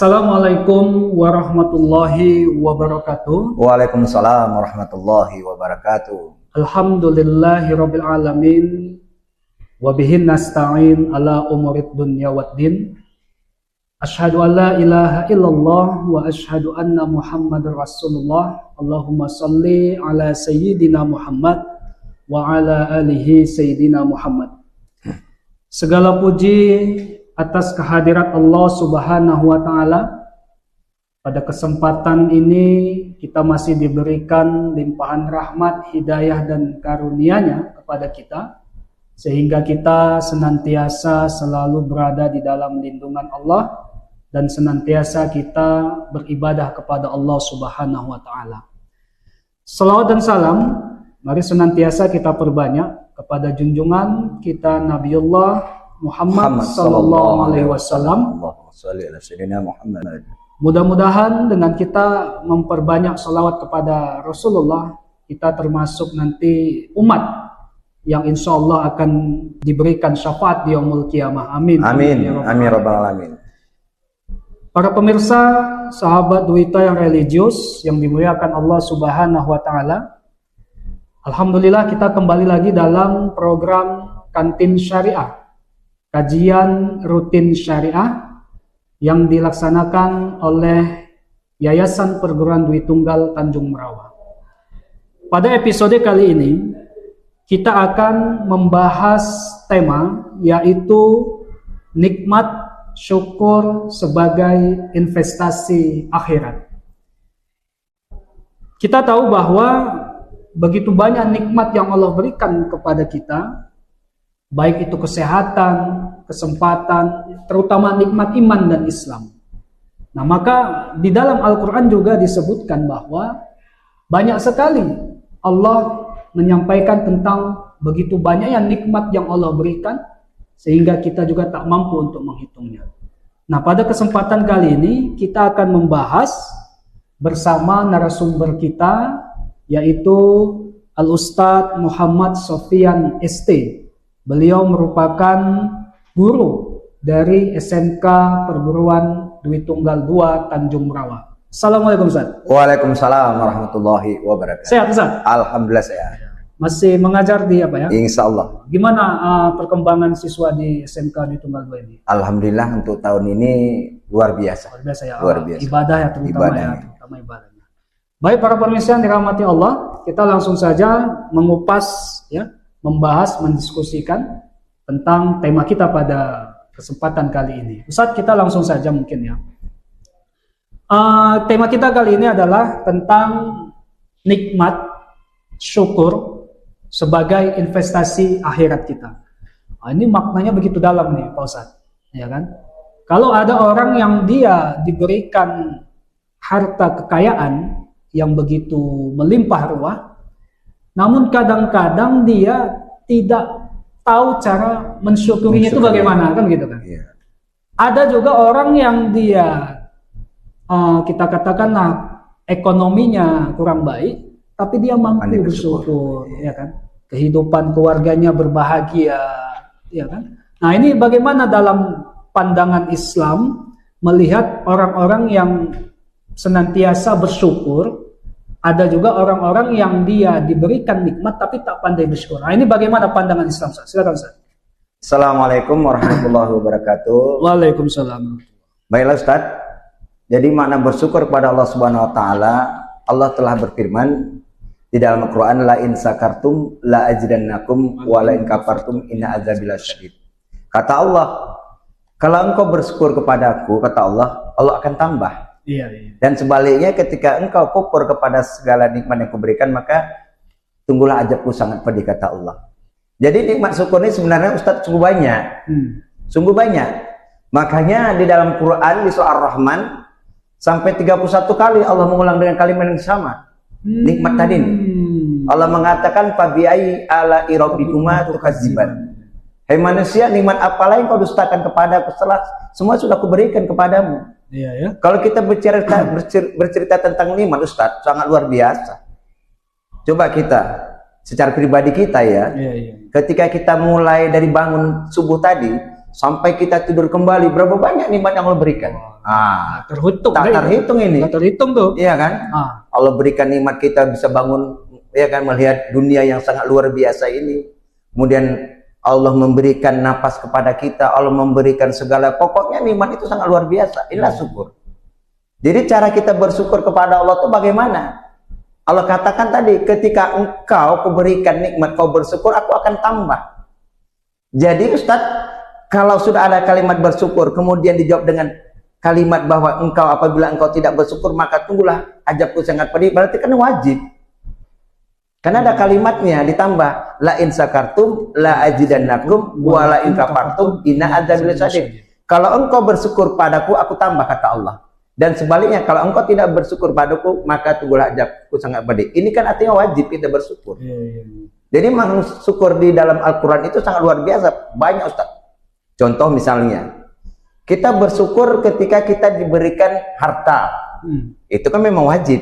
Assalamualaikum warahmatullahi wabarakatuh. Waalaikumsalam warahmatullahi wabarakatuh. Alhamdulillahirabbil alamin wa bihi nasta'in ala umurid dunya waddin. Asyhadu an la ilaha illallah wa asyhadu anna Muhammadar Rasulullah. Allahumma shalli ala sayyidina Muhammad wa ala alihi sayyidina Muhammad. Segala puji atas kehadirat Allah Subhanahu wa Ta'ala. Pada kesempatan ini kita masih diberikan limpahan rahmat, hidayah dan karunia-Nya kepada kita, sehingga kita senantiasa selalu berada di dalam lindungan Allah dan senantiasa kita beribadah kepada Allah Subhanahu wa Ta'ala. Salawat dan salam mari senantiasa kita perbanyak kepada junjungan kita Nabiullah Muhammad sallallahu alaihi wasallam. Mudah-mudahan dengan kita memperbanyak salawat kepada Rasulullah, kita termasuk nanti umat yang insya Allah akan diberikan syafaat di yaumul qiyamah. Amin. Amin. Amin rabbal alamin. Para pemirsa, sahabat Duita yang religius yang dimuliakan Allah Subhanahu wa Ta'ala. Alhamdulillah kita kembali lagi dalam program Kantin Syariah, kajian rutin syariah yang dilaksanakan oleh Yayasan Perguruan Dwi Tunggal Tanjung Merawa. Pada episode kali ini kita akan membahas tema yaitu nikmat syukur sebagai investasi akhirat. Kita tahu bahwa begitu banyak nikmat yang Allah berikan kepada kita, baik itu kesehatan, kesempatan, terutama nikmat iman dan Islam. Nah, maka di dalam Al-Quran juga disebutkan bahwa banyak sekali Allah menyampaikan tentang begitu banyaknya nikmat yang Allah berikan, sehingga kita juga tak mampu untuk menghitungnya. Nah, pada kesempatan kali ini kita akan membahas bersama narasumber kita, yaitu Al-Ustadz Muhammad Sofyan ST. Beliau merupakan guru dari SMK Perguruan Dwi Tunggal 2 Tanjung Merawa. Assalamualaikum Ustaz. Waalaikumsalam warahmatullahi wabarakatuh. Sehat Ustaz? Alhamdulillah sehat. Masih mengajar di apa ya? Insya Allah. Gimana perkembangan siswa di SMK Dwi Tunggal 2 ini? Alhamdulillah untuk tahun ini luar biasa. Luar biasa ya. Luar biasa. Ibadah ya terutama Ibadahnya. ya, terutama ibadahnya. Baik para pemirsa yang dirahmati Allah, kita langsung saja mengupas ya, membahas, mendiskusikan tentang tema kita pada kesempatan kali ini. Ustaz, kita langsung saja mungkin ya. Tema kita kali ini adalah tentang nikmat syukur sebagai investasi akhirat kita. Ini maknanya begitu dalam nih Pak Ustaz, ya kan? Kalau ada orang yang dia diberikan harta kekayaan yang begitu melimpah ruah, namun kadang-kadang dia tidak tahu cara mensyukurinya itu bagaimana, kan gitu kan? Iya. Ada juga orang yang dia kita katakanlah ekonominya kurang baik, tapi dia mampu bersyukur, ya kan? Kehidupan keluarganya berbahagia, ya kan? Nah, ini bagaimana dalam pandangan Islam melihat orang-orang yang senantiasa bersyukur? Ada juga orang-orang yang dia diberikan nikmat tapi tak pandai bersyukur. Nah, ini bagaimana pandangan Islam, Ustaz? Silakan, Ustaz. Assalamualaikum warahmatullahi wabarakatuh. Waalaikumsalam. Baiklah Ustaz. Jadi makna bersyukur kepada Allah Subhanahu wa Ta'ala, Allah telah berfirman di dalam Al-Quran, la in sakartum la azidannakum wa la in kafartum inna azabi lasyadid. Kata Allah, kalau engkau bersyukur kepadaku, kata Allah, Allah akan tambah. Iya. Dan sebaliknya ketika engkau kufur kepada segala nikmat yang kuberikan, maka tunggulah azabku sangat pedih, kata Allah. Jadi nikmat syukur ini sebenarnya Ustaz sungguh banyak. Sungguh banyak. Makanya di dalam Quran di surah Ar-Rahman sampai 31 kali Allah mengulang dengan kalimat yang sama. Nikmat tadi ini. Allah mengatakan fabi'ai ala rabbikuma tukadziban. Hai manusia, nikmat apa lagi kau dustakan kepadaku setelah semua sudah kuberikan kepadamu. Iya ya. Kalau kita bercerita tentang nikmat Ustaz, sangat luar biasa. Coba kita secara pribadi kita ya. Iya. Ketika kita mulai dari bangun subuh tadi sampai kita tidur kembali, berapa banyak nikmat yang Allah berikan. Terhitung. Tak terhitung ini. Tak terhitung tuh. Iya kan? Allah berikan nikmat kita bisa bangun, ya kan, melihat dunia yang sangat luar biasa ini. Kemudian Allah memberikan napas kepada kita, Allah memberikan segala, pokoknya nikmat itu sangat luar biasa. Inilah syukur. Jadi cara kita bersyukur kepada Allah itu bagaimana? Allah katakan tadi, ketika engkau kuberikan nikmat, kau bersyukur, aku akan tambah. Jadi Ustadz, kalau sudah ada kalimat bersyukur, kemudian dijawab dengan kalimat bahwa apabila engkau tidak bersyukur, maka tunggulah azabku sangat pedih, berarti kan wajib. Karena ada kalimatnya ditambah, la in sakartum la azidannakum wa la in kafartum inna adzabi lasyadid. Kalau engkau bersyukur padaku, aku tambah, kata Allah. Dan sebaliknya, kalau engkau tidak bersyukur padaku, maka tunggulah azabku sangat pedih. Ini kan artinya wajib kita bersyukur. Jadi memang syukur di dalam Al-Quran itu sangat luar biasa, banyak Ustaz. Contoh misalnya, kita bersyukur ketika kita diberikan harta. Itu kan memang wajib.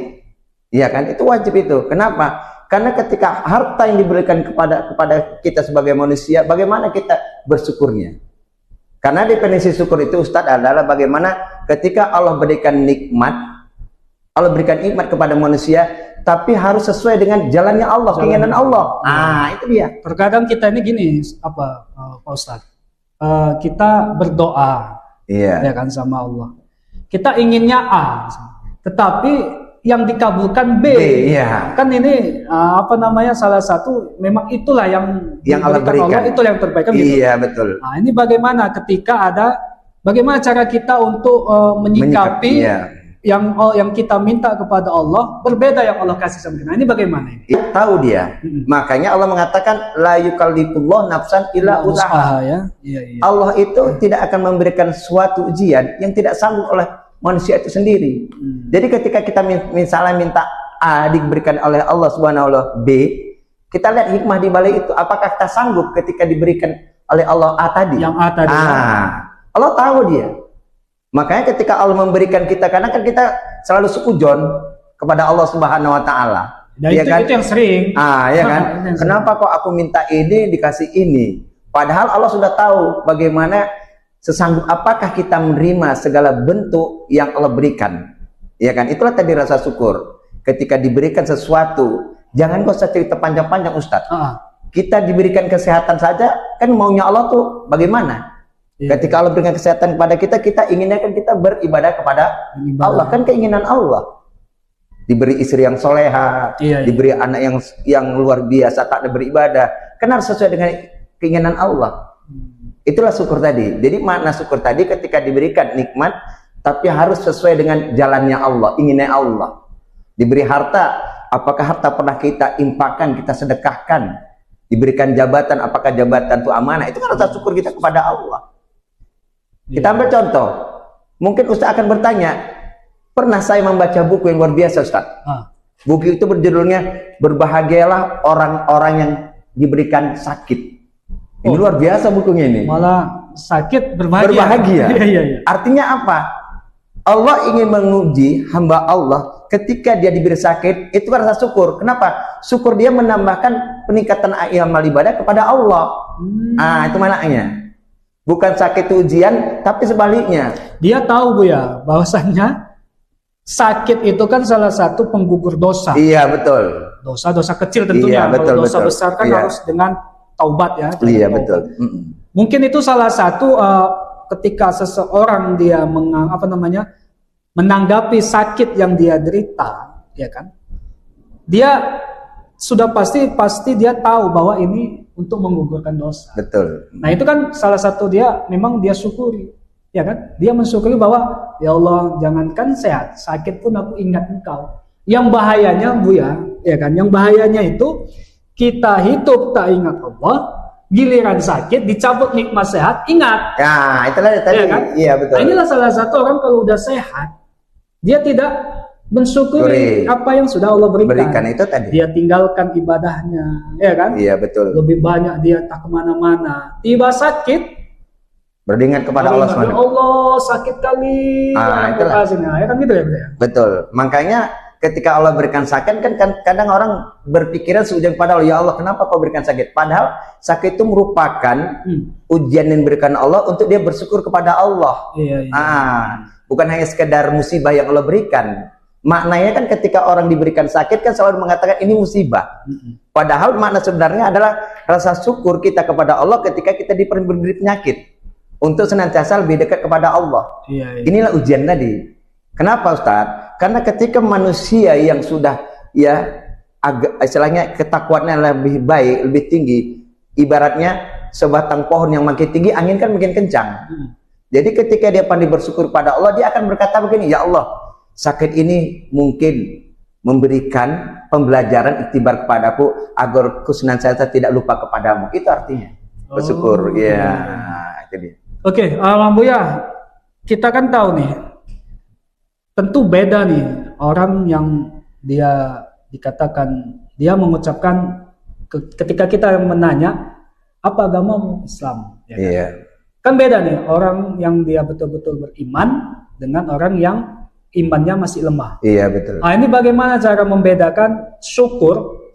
Iya kan? Itu wajib itu. Kenapa? Karena ketika harta yang diberikan kepada kita sebagai manusia, bagaimana kita bersyukurnya? Karena definisi syukur itu Ustadz adalah bagaimana ketika Allah berikan nikmat, Allah berikan nikmat kepada manusia, tapi harus sesuai dengan jalannya Allah, keinginan Allah. Itu dia. Terkadang kita ini gini, Pak Ustadz, kita berdoa, ya kan, sama Allah. Kita inginnya A, tetapi yang dikabulkan B. Kan ini salah satu memang itulah yang Allah berikan. Allah, itu yang terbaik kan gitu. Iya, betul. Ini bagaimana ketika bagaimana cara kita untuk menyikapi yang kita minta kepada Allah berbeda yang Allah kasih sama kita. Ini bagaimana ini? Tahu dia. Makanya Allah mengatakan la yukallifullahu nafsan illa usaha. Allah itu tidak akan memberikan suatu ujian yang tidak sanggup oleh manusia itu sendiri. Jadi ketika kita misalnya minta A diberikan oleh Allah Subhanahu wa taala B, kita lihat hikmah di balik itu. Apakah kita sanggup ketika diberikan oleh Allah A tadi? Yang A tadi. Allah tahu dia. Makanya ketika Allah memberikan kita, karena kan kita selalu suudzon kepada Allah Subhanahu wa taala. Ya kan? Itu yang sering. Ya kan? Kenapa kok aku minta ini dikasih ini? Padahal Allah sudah tahu bagaimana sesanggup apakah kita menerima segala bentuk yang Allah berikan. Ya kan? Itulah tadi rasa syukur. Ketika diberikan sesuatu, jangan kau usah cerita panjang-panjang Ustadz. Kita diberikan kesehatan saja, kan maunya Allah tuh bagaimana? Ketika Allah berikan kesehatan kepada kita, kita inginnya kan kita beribadah kepada Allah. Kan keinginan Allah. Diberi istri yang soleha, diberi anak yang luar biasa, tak beribadah. Kan harus sesuai dengan keinginan Allah. Itulah syukur tadi. Jadi makna syukur tadi ketika diberikan nikmat, tapi harus sesuai dengan jalannya Allah, inginnya Allah. Diberi harta, apakah harta pernah kita infakkan, kita sedekahkan? Diberikan jabatan, apakah jabatan itu amanah? Itu kan rasa syukur kita kepada Allah. Kita ambil contoh. Mungkin Ustaz akan bertanya, pernah saya membaca buku yang luar biasa Ustaz. Buku itu berjudulnya Berbahagialah Orang-orang yang Diberikan Sakit. Ini luar biasa bukunya ini. Malah sakit berbahagia. Artinya apa? Allah ingin menguji hamba Allah ketika dia diberi sakit, itu kan rasa syukur. Kenapa? Syukur dia menambahkan peningkatan amal ibadah kepada Allah. Itu maknanya. Bukan sakit itu ujian, tapi sebaliknya. Dia tahu bahwasannya sakit itu kan salah satu penggugur dosa. Iya, betul. Dosa-dosa kecil tentunya. Kalau dosa besar kan harus dengan taubat ya. Iya, betul. Mungkin itu salah satu ketika seseorang dia menanggapi sakit yang dia derita, ya kan? Dia sudah pasti dia tahu bahwa ini untuk menggugurkan dosa. Betul. Nah, itu kan salah satu dia memang dia syukuri. Ya kan? Dia mensyukuri bahwa ya Allah, jangankan sehat, sakit pun aku ingat Engkau. Yang bahayanya ya kan? Yang bahayanya itu kita hidup tak ingat Allah, giliran sakit dicabut nikmat sehat, ingat. Ya, itulah tadi. Ya kan? Iya, betul. Nah, inilah salah satu orang kalau udah sehat, dia tidak mensyukuri apa yang sudah Allah berikan. Itu tadi. Dia tinggalkan ibadahnya, ya kan? Iya, betul. Lebih banyak dia tak kemana-mana. Tiba sakit, beringat kepada Allah SWT. Allah sakit kali. Itulah. Ya kan gitu ya? Betul. Makanya ketika Allah berikan sakit kan kadang orang berpikiran seujung pada Allah, ya Allah kenapa kau berikan sakit? Padahal sakit itu merupakan ujian yang diberikan Allah untuk dia bersyukur kepada Allah. Bukan hanya sekedar musibah yang Allah berikan. Maknanya kan ketika orang diberikan sakit kan selalu mengatakan ini musibah. Padahal makna sebenarnya adalah rasa syukur kita kepada Allah ketika kita diberi penyakit untuk senantiasa lebih dekat kepada Allah. Inilah ujian tadi. Kenapa Ustaz? Karena ketika manusia yang sudah agak istilahnya ketakuannya lebih baik, lebih tinggi, ibaratnya sebatang pohon yang makin tinggi, angin kan makin kencang. Jadi ketika dia pandai bersyukur pada Allah, dia akan berkata begini, ya Allah, sakit ini mungkin memberikan pembelajaran iktibar kepadaku agar ku senantiasa tidak lupa kepadamu. Itu artinya bersyukur. Itu dia. Oke, Buya, kita kan tahu nih, tentu beda nih orang yang dia dikatakan, dia mengucapkan ketika kita menanya apa agama Islam, ya kan? Kan beda nih orang yang dia betul-betul beriman dengan orang yang imannya masih lemah. Betul. Nah, ini bagaimana cara membedakan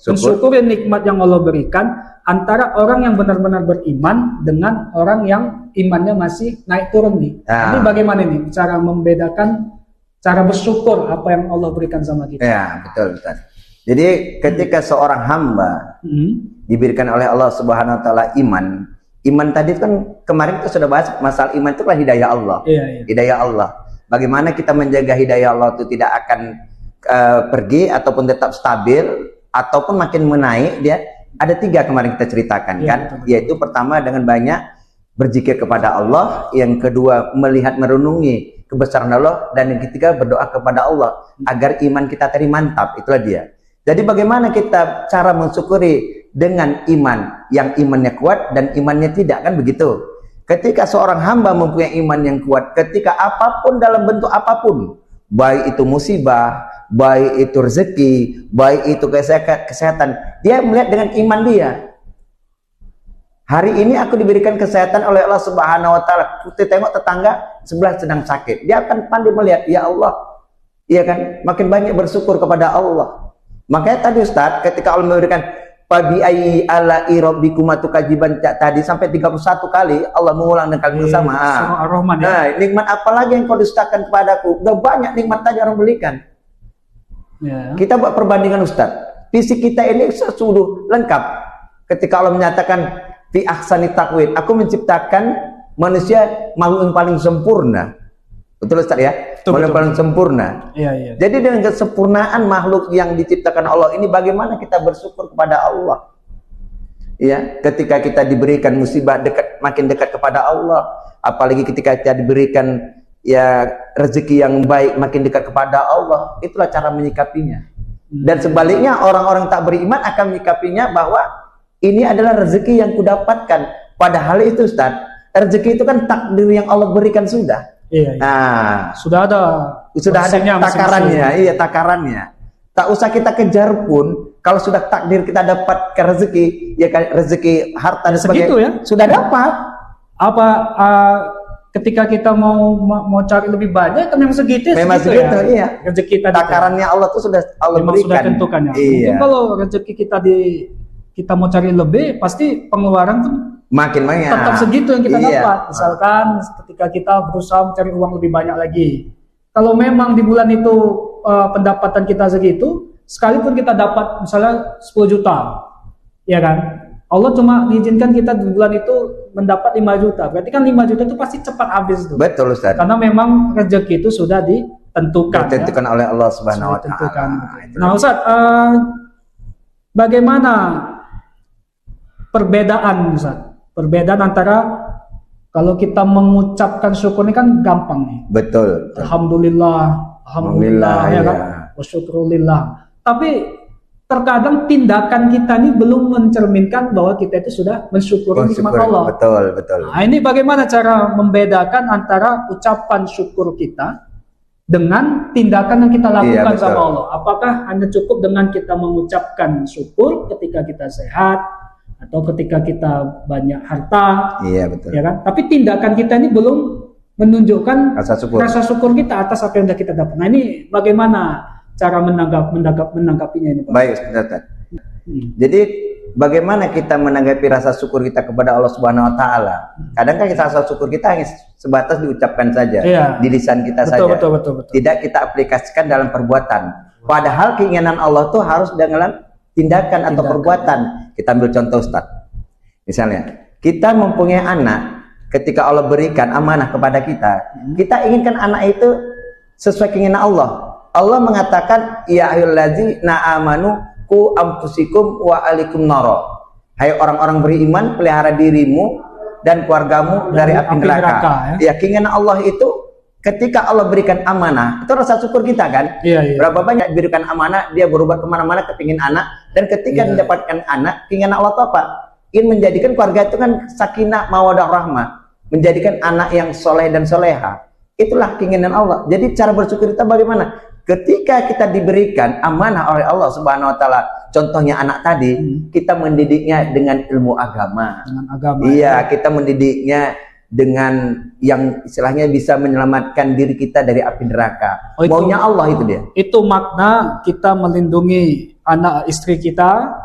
mensyukuri nikmat yang Allah berikan antara orang yang benar-benar beriman dengan orang yang imannya masih naik turun nih. Ini bagaimana nih cara membedakan, cara bersyukur apa yang Allah berikan sama kita? Betul. Jadi ketika seorang hamba diberikan oleh Allah Subhanahu wa taala iman tadi kan kemarin kita sudah bahas masalah iman itu adalah hidayah Allah. Hidayah Allah. Bagaimana kita menjaga hidayah Allah itu tidak akan pergi ataupun tetap stabil ataupun makin menaik dia. Ada 3 kemarin kita ceritakan kan, yaitu pertama dengan banyak berzikir kepada Allah, yang kedua melihat merenungi kebesaran Allah, dan yang ketiga berdoa kepada Allah agar iman kita tadi mantap. Itulah dia. Jadi bagaimana kita cara mensyukuri dengan iman yang imannya kuat dan imannya tidak, kan begitu. Ketika seorang hamba mempunyai iman yang kuat, ketika apapun dalam bentuk apapun, baik itu musibah, baik itu rezeki, baik itu kesehatan, dia melihat dengan iman dia. Hari ini aku diberikan kesehatan oleh Allah Subhanahu wa taala. Kita tengok tetangga sebelah sedang sakit, dia akan pandai melihat, ya Allah, iya kan, makin banyak bersyukur kepada Allah. Makanya tadi Ustaz, ketika Allah memberikan Fabi ayyi ala'i rabbikuma tukadziban tadi sampai 31 kali Allah mengulang dengan kalimat sama. Ar-Rahman, ya. Nikmat apa lagi yang kau dustakan kepadaku? Udah banyak nikmat tadi orang berikan. Kita buat perbandingan Ustaz. Fisik kita ini sudah lengkap. Ketika Allah menyatakan fi ahsani taqwim, aku menciptakan manusia makhluk yang paling sempurna. Betul Ustaz ya? Makhluk paling sempurna. Jadi dengan kesempurnaan makhluk yang diciptakan Allah ini, bagaimana kita bersyukur kepada Allah? Ketika kita diberikan musibah, makin dekat kepada Allah. Apalagi ketika kita diberikan rezeki yang baik, makin dekat kepada Allah. Itulah cara menyikapinya. Dan sebaliknya orang-orang tak beriman akan menyikapinya bahwa ini adalah rezeki yang kudapatkan. Padahal itu Ustaz, rezeki itu kan takdir yang Allah berikan sudah. Sudah ada takarannya, takarannya. Tak usah kita kejar pun, kalau sudah takdir kita dapat ke rezeki, rezeki harta dan sebagainya, sudah dapat. Ketika kita mau cari lebih banyak, kan memang segitu. Rezeki tadi takarannya Allah itu sudah Allah berikan. Sudah tentukan. Mungkin kalau rezeki kita mau cari lebih, pasti pengeluaran tuh makin banyak. Tetap segitu yang kita dapat. Misalkan ketika kita berusaha mencari uang lebih banyak lagi, kalau memang di bulan itu pendapatan kita segitu, sekalipun kita dapat misalnya 10 juta, ya kan, Allah cuma mengizinkan kita di bulan itu mendapat 5 juta. Berarti kan 5 juta itu pasti cepat habis tuh. Betul Ustaz. Karena memang rezeki itu sudah ditentukan oleh Allah Subhanahu wa taala. Nah Ustaz, bagaimana perbedaan Ustaz? Perbedaan antara kalau kita mengucapkan syukur ini kan gampang nih. Betul. Alhamdulillah ya kan. Wasyukrulillah. Tapi terkadang tindakan kita ini belum mencerminkan bahwa kita itu sudah mensyukuri nikmat Allah. Betul. Nah, ini bagaimana cara membedakan antara ucapan syukur kita dengan tindakan yang kita lakukan sama Allah? Apakah hanya cukup dengan kita mengucapkan syukur ketika kita sehat, atau ketika kita banyak harta, ya kan? Tapi tindakan kita ini belum menunjukkan rasa syukur kita atas apa yang sudah kita dapat. Nah ini bagaimana cara menanggapinya ini, Pak? Baik, Ustaz. Jadi bagaimana kita menanggapi rasa syukur kita kepada Allah Subhanahu wa taala? Kadang kan rasa syukur kita hanya sebatas diucapkan saja, di lisan kita saja. Betul. Tidak kita aplikasikan dalam perbuatan. Padahal keinginan Allah itu harus dalam tindakan atau perbuatan. Kita ambil contoh, Ustaz. Misalnya, kita mempunyai anak, ketika Allah berikan amanah kepada kita, kita inginkan anak itu sesuai keinginan Allah. Allah mengatakan, ya ayyuhallazina amanu ku anfusikum wa alikum naro. Hai orang-orang beriman, pelihara dirimu dan keluargamu dari api neraka. Ya, keinginan Allah itu ketika Allah berikan amanah, itu rasa syukur kita kan. Berapa banyak diberikan amanah, dia berubah kemana-mana kepingin anak, dan ketika mendapatkan anak, keinginan Allah itu apa? Ingin menjadikan keluarga itu kan sakinah mawaddah rahmah, menjadikan anak yang soleh dan soleha. Itulah keinginan Allah. Jadi cara bersyukur kita bagaimana? Ketika kita diberikan amanah oleh Allah Subhanahu wa taala, contohnya anak tadi, kita mendidiknya dengan ilmu agama. Iya, kita mendidiknya dengan yang istilahnya bisa menyelamatkan diri kita dari api neraka. Maunya Allah itu dia. Itu makna kita melindungi anak istri kita.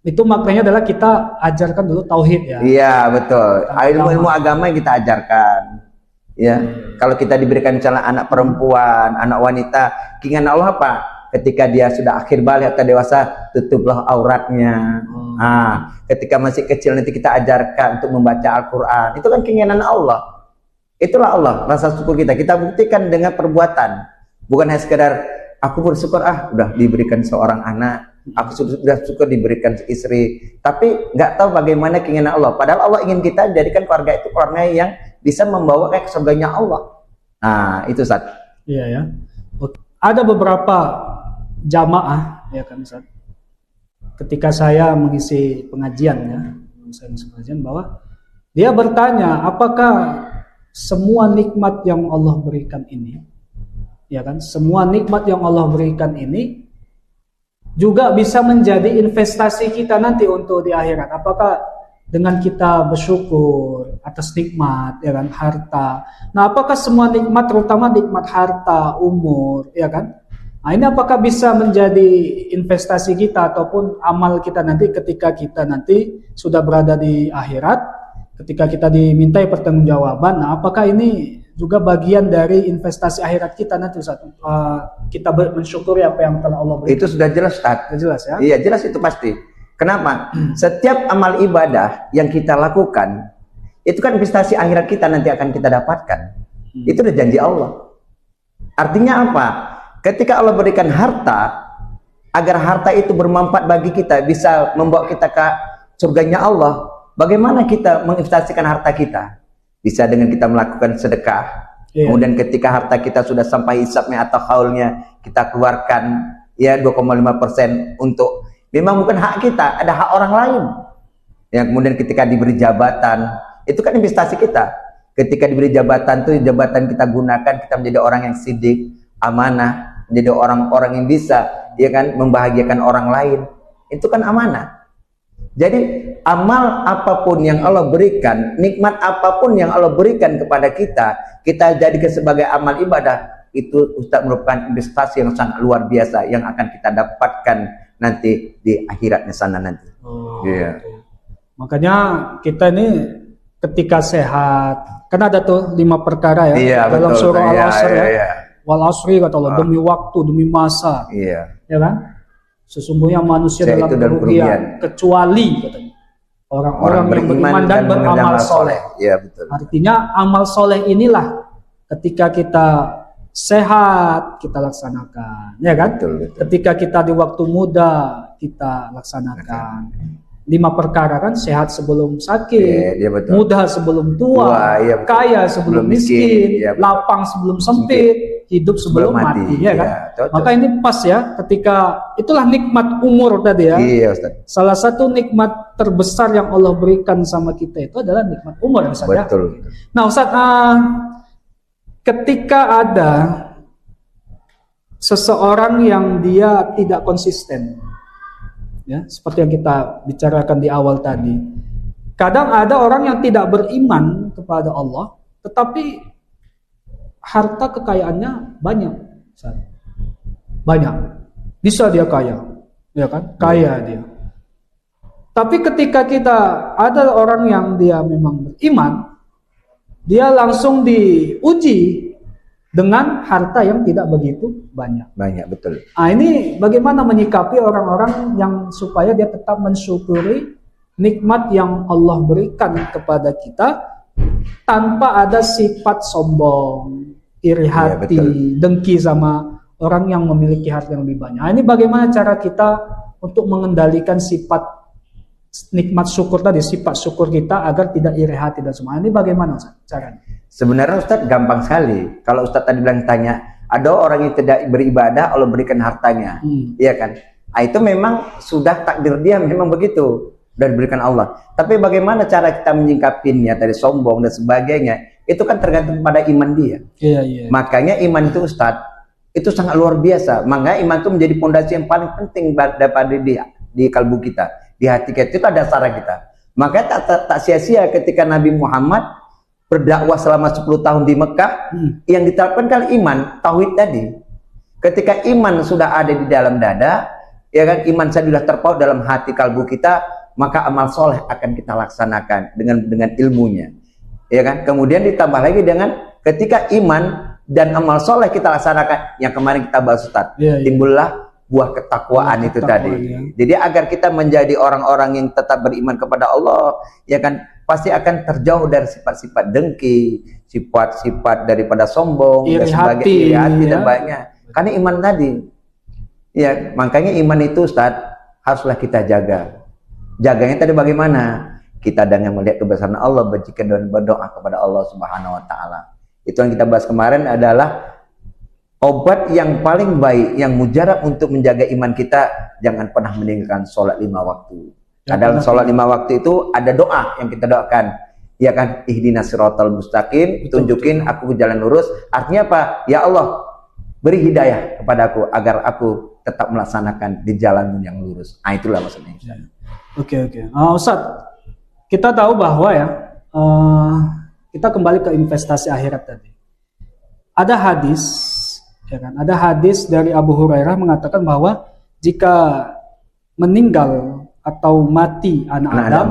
Itu maknanya adalah kita ajarkan dulu tauhid ya. Iya, betul. Ilmu-ilmu agama yang kita ajarkan. Ya, kalau kita diberikan misalnya anak perempuan, anak wanita, keinginan Allah apa? Ketika dia sudah akhir balik atau dewasa, tutuplah auratnya. Ketika masih kecil nanti kita ajarkan untuk membaca Al-Quran. Itu kan keinginan Allah. Itulah Allah, rasa syukur kita. Kita buktikan dengan perbuatan. Bukan hanya sekedar aku bersyukur udah diberikan seorang anak, aku sudah syukur diberikan istri, tapi nggak tahu bagaimana keinginan Allah. Padahal Allah ingin kita jadikan keluarga itu keluarga yang bisa membawa ke surganya Allah. Nah, itu Ustaz. Iya ya. Ada beberapa jamaah ya kan Ustaz. Ketika saya mengisi pengajian bahwa dia bertanya, apakah semua nikmat yang Allah berikan ini, ya kan? Semua nikmat yang Allah berikan ini juga bisa menjadi investasi kita nanti untuk di akhirat. Apakah dengan kita bersyukur atas nikmat, ya kan, harta. Nah, apakah semua nikmat, terutama nikmat harta, umur, ya kan? Nah, ini apakah bisa menjadi investasi kita ataupun amal kita nanti ketika kita nanti sudah berada di akhirat, ketika kita dimintai pertanggungjawaban. Nah, apakah ini juga bagian dari investasi akhirat kita nanti, Ustaz? Kita mensyukuri apa yang telah Allah berikan. Itu sudah jelas, Ustaz. Sudah jelas ya? Iya, jelas itu pasti. Kenapa? Setiap amal ibadah yang kita lakukan, itu kan investasi akhirat kita nanti akan kita dapatkan. Itu udah janji Allah. Artinya apa? Ketika Allah berikan harta, agar harta itu bermanfaat bagi kita, bisa membawa kita ke surganya Allah, bagaimana kita menginvestasikan harta kita? Bisa dengan kita melakukan sedekah. Kemudian ketika harta kita sudah sampai hisabnya atau haulnya, kita keluarkan ya 2,5% untuk, memang bukan hak kita, ada hak orang lain. Ya, kemudian ketika diberi jabatan, itu kan investasi kita. Ketika diberi jabatan itu, jabatan kita gunakan, kita menjadi orang yang sidik, amanah, menjadi orang-orang yang bisa, ya kan, membahagiakan orang lain. Itu kan amanah. Jadi amal apapun yang Allah berikan, nikmat apapun yang Allah berikan kepada kita, kita jadikan sebagai amal ibadah, itu Ustaz merupakan investasi yang sangat luar biasa yang akan kita dapatkan nanti di akhiratnya sana nanti. Makanya kita ini ketika sehat, kan ada tuh 5 perkara ya, dalam surah Al-Asr ya. Wal asri kata Allah, demi waktu, demi masa. Ya kan? Sesungguhnya manusia dalam kerugian, kecuali katanya orang-orang yang beriman dan beramal soleh. Ya, betul. Artinya amal soleh inilah ketika kita sehat kita laksanakan, ya kan? Betul. Ketika kita di waktu muda kita laksanakan. 5 perkara kan, sehat sebelum sakit, muda sebelum tua, kaya sebelum miskin, lapang sebelum sempit, hidup sebelum mati, ya kan? Maka ini pas ya, ketika itulah nikmat umur tadi ya. Ustaz. Salah satu nikmat terbesar yang Allah berikan sama kita itu adalah nikmat umur, Ustaz. Betul. Nah, Ustaz, ketika ada seseorang yang dia tidak konsisten, ya, seperti yang kita bicarakan di awal tadi. Kadang ada orang yang tidak beriman kepada Allah, tetapi harta kekayaannya banyak. banyak, bisa dia kaya, ya kan? Kaya dia. Tapi ketika kita ada orang yang dia memang beriman, dia langsung diuji dengan harta yang tidak begitu banyak. Banyak, betul. Nah, ini bagaimana menyikapi orang-orang yang supaya dia tetap mensyukuri nikmat yang Allah berikan kepada kita tanpa ada sifat sombong, iri hati, dengki sama orang yang memiliki harta yang lebih banyak. Nah, ini bagaimana cara kita untuk mengendalikan sifat nikmat syukur tadi, sifat syukur kita agar tidak iri hati dan semua. Ini bagaimana Ustaz caranya? Sebenarnya Ustaz gampang sekali. Kalau Ustaz tadi bilang tanya, ada orang yang tidak beribadah Allah berikan hartanya, iya kan? Nah, itu memang sudah takdir dia memang begitu dan diberikan Allah. Tapi bagaimana cara kita menyingkapinya tadi sombong dan sebagainya? Itu kan tergantung pada iman dia. Iya. Makanya iman itu Ustaz itu sangat luar biasa. Makanya iman itu menjadi pondasi yang paling penting daripada di kalbu kita. Di hati kita itu ada dasar kita. Makanya tak sia-sia ketika Nabi Muhammad berdakwah selama 10 tahun di Mekah, yang diterapkan kan iman, tauhid tadi. Ketika iman sudah ada di dalam dada, ya kan, iman sudah terpaut dalam hati kalbu kita, maka amal soleh akan kita laksanakan dengan ilmunya. Ya kan? Kemudian ditambah lagi dengan ketika iman dan amal soleh kita laksanakan, yang kemarin kita bahas Ustaz, timbullah buah ketakwaan itu tadi. Ya. Jadi agar kita menjadi orang-orang yang tetap beriman kepada Allah, ya kan, pasti akan terjauh dari sifat-sifat dengki, sifat-sifat daripada sombong, iri dan hati, dan banyak. Karena iman tadi, ya makanya iman itu Ustaz haruslah kita jaga. Jaganya tadi bagaimana? Kita dengan melihat kebesaran Allah, berjikir dan berdoa kepada Allah Subhanahu Wa Taala. Itu yang kita bahas kemarin adalah obat yang paling baik, yang mujarab untuk menjaga iman kita, jangan pernah meninggalkan sholat 5 waktu. Dalam sholat 5 waktu itu ada doa yang kita doakan, ya kan? Ihdinas siratal mustaqim, tunjukin aku ke jalan lurus. Artinya apa? Ya Allah, beri hidayah kepada aku agar aku tetap melaksanakan di jalan yang lurus. Nah, itulah maksudnya. Oke. Ustaz, kita tahu bahwa ya, kita kembali ke investasi akhirat tadi. Ada hadis, ya kan? Ada hadis dari Abu Hurairah mengatakan bahwa jika meninggal atau mati anak Adam,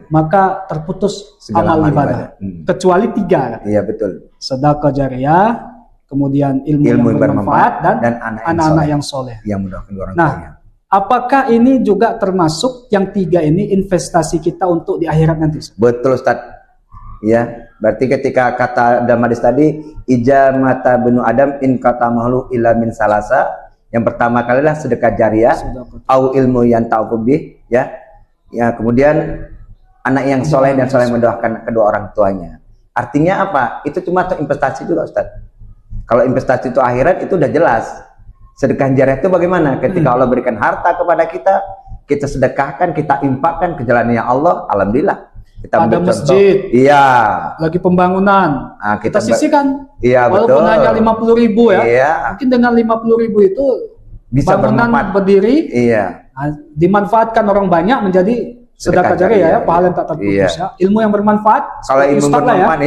maka terputus segala amal ibadah. Kecuali 3 kan? Iya, betul. Sedekah jariyah, kemudian ilmu yang bermanfaat dan anak-anak yang soleh. Yang mendoakan orang tuanya. Apakah ini juga termasuk yang 3 ini investasi kita untuk di akhirat nanti? Betul Ustaz. Ya, berarti ketika kata Damadis tadi, ijamata benu Adam in kata mahlu illa min salasa. Yang pertama kalilah sedekah jariyah, au ilmu yang ta'fubih, ya. Ya, kemudian anak yang soleh dan soleh mendoakan kedua orang tuanya. Artinya apa? Itu cuma investasi juga Ustaz. Kalau investasi itu akhirat itu udah jelas. Sedekah jariyah itu bagaimana? Ketika Allah berikan harta kepada kita sedekahkan, kita infakkan ke jalannya Allah, alhamdulillah. Kita ada masjid, lagi pembangunan, nah, kita sisihkan, betul. Walaupun hanya 50.000 ya, mungkin dengan 50.000 itu bisa bangunan berdiri, dimanfaatkan orang banyak menjadi sedekah jariyah ya, pahala yang tak terputus ya, ilmu yang bermanfaat. Kalau ilmu bermanfaat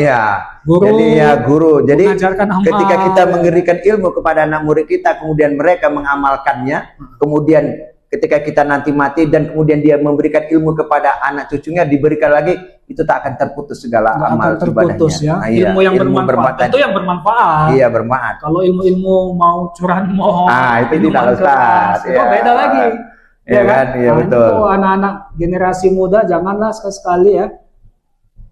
guru, jadi ketika kita memberikan ilmu kepada anak murid kita, kemudian mereka mengamalkannya, kemudian ketika kita nanti mati dan kemudian dia memberikan ilmu kepada anak cucunya, diberikan lagi, itu tak akan terputus segala amal ibadahnya. Ya. Nah, ilmu yang bermanfaat. Itu yang bermanfaat. Iya, bermanfaat. Kalau ilmu mau curahan mohon, itu tidak Ustaz. Itu beda lagi. Ya kan? Iya, betul. Anak-anak generasi muda janganlah sekali-sekali ya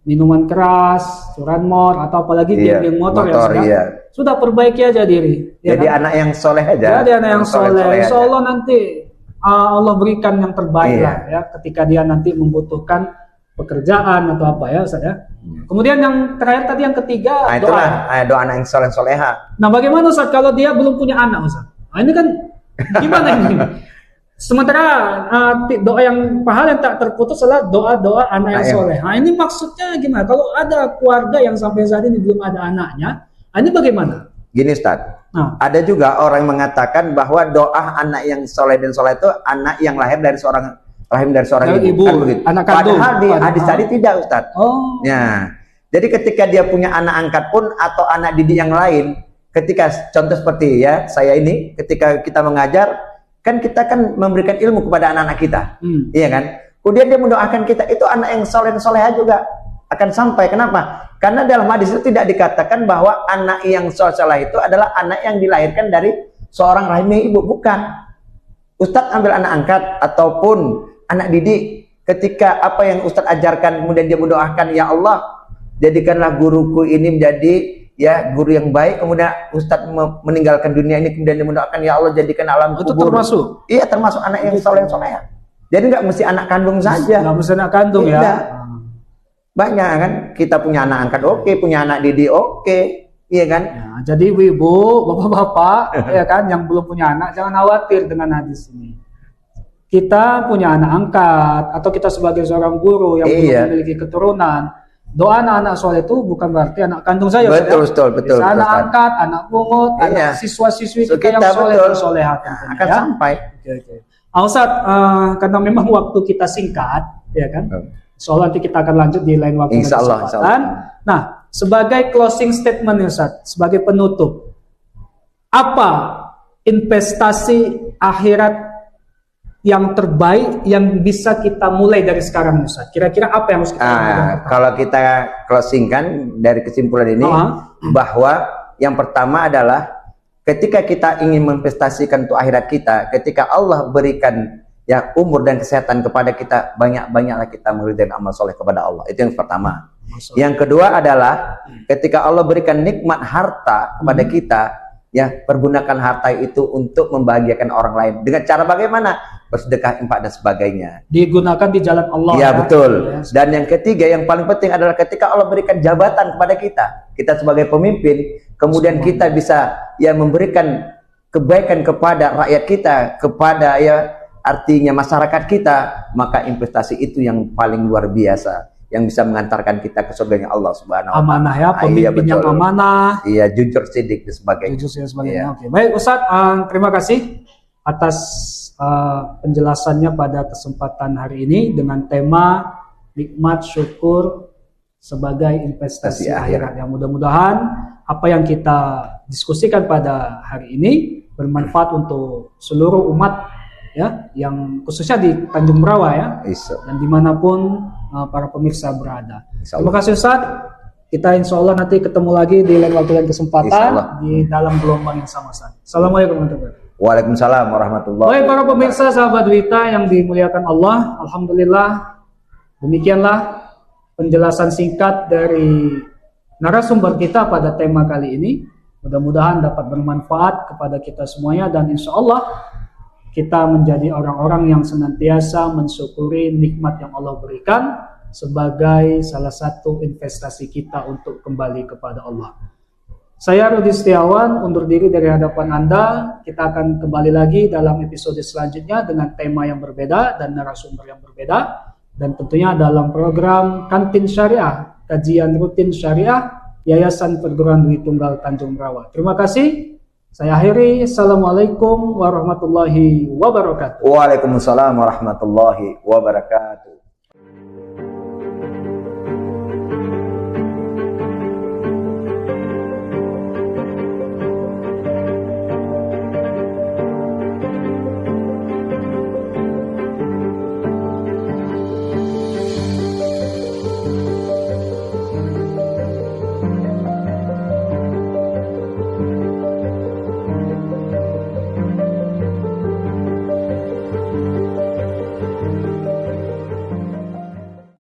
minuman keras, curahan mor, atau apalagi geng motor ya. Sudah perbaiki aja diri. Jadi anak yang soleh aja. Jadi anak yang soleh. Insya Allah nanti Allah berikan yang terbaik lah ya, ketika dia nanti membutuhkan pekerjaan atau apa ya Ustaz ya. Kemudian yang terakhir tadi yang ketiga, doa anak yang soleh soleha. Nah, bagaimana Ustaz kalau dia belum punya anak Ustaz? Nah, ini kan gimana ini? Sementara doa yang pahala yang tak terputus adalah doa-doa anak yang soleh. Nah, ini maksudnya gimana? Kalau ada keluarga yang sampai saat ini belum ada anaknya, ini bagaimana? Gini Ustaz, ada juga orang yang mengatakan bahwa doa anak yang soleh dan soleh itu anak yang lahir dari seorang ibu. Kan begitu. Anak kandung. Padahal di hadis tadi tidak Ustaz. Ya. Jadi ketika dia punya anak angkat pun atau anak didik yang lain, ketika contoh seperti ya saya ini, ketika kita mengajar, kan kita kan memberikan ilmu kepada anak-anak kita, iya kan? Kemudian dia mendoakan kita, itu anak yang soleh-soleha juga akan sampai. Kenapa? Karena dalam hadis itu tidak dikatakan bahwa anak yang soleh itu adalah anak yang dilahirkan dari seorang rahim ibu, bukan. Ustadz ambil anak angkat ataupun anak didik, ketika apa yang Ustadz ajarkan kemudian dia mendoakan, ya Allah, jadikanlah guruku ini menjadi ya guru yang baik, kemudian Ustadz meninggalkan dunia ini, kemudian dia mendoakan, ya Allah, jadikan alam kubur. Itu termasuk? Iya, termasuk anak yang soleh-soleha. Jadi nggak mesti anak kandung saja. Nggak mesti anak kandung ya. Banyak kan, kita punya anak angkat oke, punya anak didik oke, iya kan? Ya, jadi ibu, bapak-bapak, ya kan, yang belum punya anak, jangan khawatir dengan hadis ini. Kita punya anak angkat, atau kita sebagai seorang guru yang belum memiliki keturunan, doa anak-anak soleh itu bukan berarti anak kandung saya. Betul. Bisa anak angkat, anak pungut, anak siswa-siswi kita yang soleh dan soleha akan sampai. Oke. Ustadz, karena memang waktu kita singkat, ya kan? Soal nanti kita akan lanjut di lain waktu. Insya Allah. Nah, sebagai closing statement Ustaz, sebagai penutup, apa investasi akhirat yang terbaik yang bisa kita mulai dari sekarang Ustaz? Kira-kira apa yang harus kita lakukan? Kalau kita closingkan dari kesimpulan ini, bahwa yang pertama adalah ketika kita ingin menginvestasikan untuk akhirat kita, ketika Allah berikan ya umur dan kesehatan kepada kita, banyak-banyaklah kita mengerjakan amal soleh kepada Allah. Itu yang pertama. Yang kedua adalah ketika Allah berikan nikmat harta kepada kita, ya pergunakan harta itu untuk membahagiakan orang lain. Dengan cara bagaimana? Bersedekah, infak dan sebagainya. Digunakan di jalan Allah. Ya, betul. Dan yang ketiga, yang paling penting adalah ketika Allah berikan jabatan kepada kita sebagai pemimpin, kemudian kita bisa ya memberikan kebaikan kepada rakyat kita, kepada ya artinya masyarakat kita, maka investasi itu yang paling luar biasa, yang bisa mengantarkan kita ke surganya Allah Subhanahu wa taala. Amanah ya, pemimpin yang amanah. Iya, jujur, sidik dan sebagainya. Oke. Baik Ustadz, terima kasih atas penjelasannya pada kesempatan hari ini dengan tema nikmat syukur sebagai investasi akhirat. Yang mudah-mudahan apa yang kita diskusikan pada hari ini bermanfaat untuk seluruh umat ya, yang khususnya di Tanjung Merawa ya, dan dimanapun para pemirsa berada. Terima kasih Ustaz. Kita insya Allah nanti ketemu lagi di lain waktu dan kesempatan di dalam gelombang yang sama Ustaz. Assalamualaikum warahmatullahi wabarakatuh. Waalaikumsalam warahmatullahi wabarakatuh. Baik para pemirsa sahabat Wita yang dimuliakan Allah, alhamdulillah demikianlah penjelasan singkat dari narasumber kita pada tema kali ini. Mudah-mudahan dapat bermanfaat kepada kita semuanya, dan insya Allah kita menjadi orang-orang yang senantiasa mensyukuri nikmat yang Allah berikan sebagai salah satu investasi kita untuk kembali kepada Allah. Saya Rudi Setiawan undur diri dari hadapan Anda. Kita akan kembali lagi dalam episode selanjutnya dengan tema yang berbeda dan narasumber yang berbeda, dan tentunya dalam program Kantin Syariah, kajian rutin syariah Yayasan Perguruan Dwi Tunggal Tanjung Merawa. Terima kasih. Saya akhiri. Assalamualaikum warahmatullahi wabarakatuh. Waalaikumsalam warahmatullahi wabarakatuh.